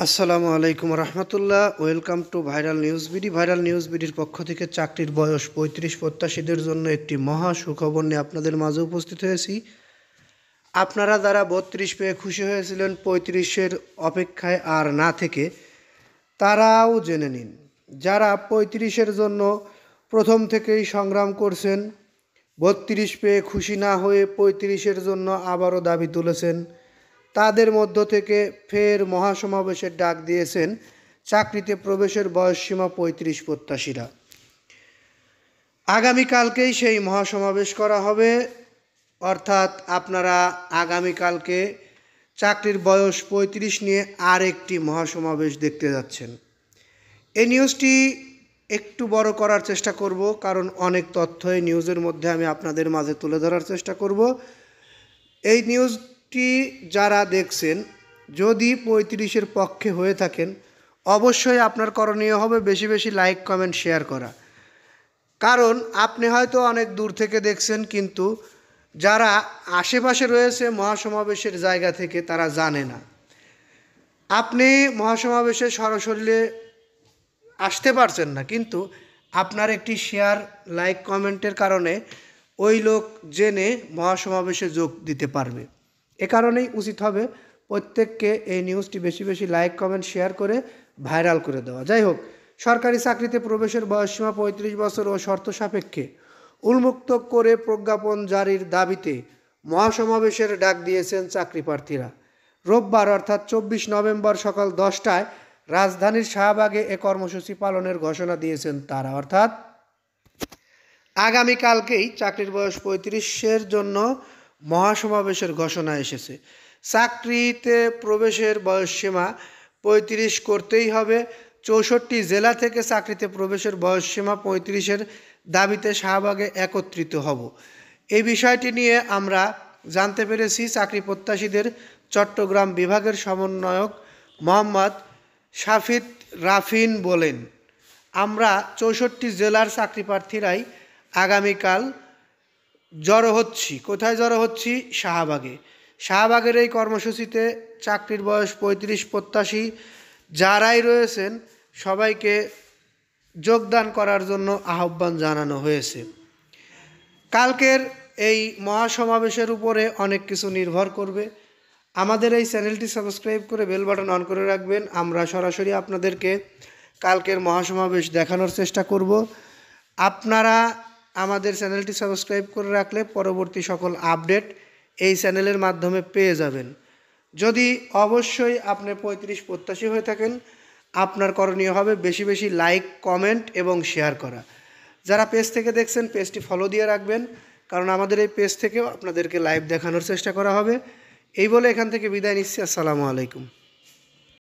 আসসালামু আলাইকুম রহমতুল্লাহ। Welcome to viral news BD. Viral news বিডির পক্ষ থেকে চাকরির বয়স ৩৫ প্রত্যাশীদের জন্য একটি মহা সুখবর নিয়ে আপনাদের মাঝে উপস্থিত হয়েছি। আপনারা যারা ৩২ পেয়ে খুশি হয়েছিলেন ৩৫-এর অপেক্ষায় আর না থেকে, তারাও জেনে নিন যারা ৩৫-এর জন্য প্রথম থেকেই সংগ্রাম করছেন, ৩২ পেয়ে খুশি না হয়ে ৩৫-এর জন্য আবারও দাবি তুলেছেন, তাদের মধ্য থেকে ফের মহাসমাবেশের ডাক দিয়েছেন চাকরিতে প্রবেশের বয়সসীমা ৩৫ প্রত্যাশীরা। আগামীকালকেই সেই মহাসমাবেশ করা হবে, অর্থাৎ আপনারা আগামীকালকে চাকরির বয়স ৩৫ নিয়ে আরেকটি মহাসমাবেশ দেখতে যাচ্ছেন। এই নিউজটি একটু বড় করার চেষ্টা করব, কারণ অনেক তথ্য এই নিউজের মধ্যে আমি আপনাদের মাঝে তুলে ধরার চেষ্টা করব। এই নিউজটি যারা দেখছেন, যদি ৩৫-এর পক্ষে হয়ে থাকেন, অবশ্যই আপনার করণীয় হবে বেশি বেশি লাইক, কমেন্ট, শেয়ার করা। কারণ আপনি হয়তো অনেক দূর থেকে দেখছেন, কিন্তু যারা আশেপাশে রয়েছে মহাসমাবেশের জায়গা থেকে তারা জানে না। আপনি মহাসমাবেশে সরাসরি আসতে পারছেন না, কিন্তু আপনার একটি শেয়ার, লাইক, কমেন্টের কারণে ওই লোক জেনে মহাসমাবেশে যোগ দিতে পারবে। এ কারণেই উচিত হবে প্রত্যেককে এই নিউজটি বেশি বেশি লাইক, কমেন্ট, শেয়ার করে ভাইরাল করে দেওয়া। যাই হোক, সরকারি চাকরিতে প্রবেশের বয়সসীমা ৩৫ বছর ও শর্ত সাপেক্ষে উন্মুক্ত করে প্রজ্ঞাপন জারির দাবিতে মহাসমাবেশের ডাক দিয়েছেন চাকরি প্রার্থীরা। রোববার অর্থাৎ ২৪ নভেম্বর সকাল ১০টায় রাজধানীর শাহবাগে এ কর্মসূচি পালনের ঘোষণা দিয়েছেন তারা। অর্থাৎ আগামীকালকেই চাকরির বয়স ৩৫-এর জন্য মহাসমাবেশের ঘোষণা এসেছে। চাকরিতে প্রবেশের বয়সসীমা ৩৫ করতেই হবে। ৬৪ জেলা থেকে চাকরিতে প্রবেশের বয়সসীমা ৩৫-এর দাবিতে শাহবাগে একত্রিত হব। এই বিষয়টি নিয়ে আমরা জানতে পেরেছি চাকরি প্রত্যাশীদের চট্টগ্রাম বিভাগের সমন্বয়ক মোহাম্মদ শাফিদ রাফিন বলেন, আমরা ৬৪ জেলার চাকরি প্রার্থীরাই আগামীকাল জড়ো হচ্ছি। কোথায় জড়ো হচ্ছি? শাহবাগে। শাহবাগের এই কর্মসূচিতে চাকরির বয়স ৩৫ প্রত্যাশী যারাই রয়েছেন সবাইকে যোগদান করার জন্য আহ্বান জানানো হয়েছে। কালকের এই মহাসমাবেশের উপরে অনেক কিছু নির্ভর করবে। আমাদের এই চ্যানেলটি সাবস্ক্রাইব করে বেল বাটন অন করে রাখবেন। আমরা সরাসরি আপনাদেরকে কালকের মহাসমাবেশ দেখানোর চেষ্টা করব। আপনারা আমাদের চ্যানেলটি সাবস্ক্রাইব করে রাখলে পরবর্তী সকল আপডেট এই চ্যানেলের মাধ্যমে পেয়ে যাবেন। যদি অবশ্যই আপনি ৩৫ প্রত্যাশী হয়ে থাকেন, আপনার করণীয় হবে বেশি বেশি লাইক, কমেন্ট এবং শেয়ার করা। যারা পেজ থেকে দেখছেন পেজটি ফলো দিয়ে রাখবেন, কারণ আমাদের এই পেজ থেকেও আপনাদেরকে লাইভ দেখানোর চেষ্টা করা হবে। এই বলে এখান থেকে বিদায় নিচ্ছি। আসসালামু আলাইকুম।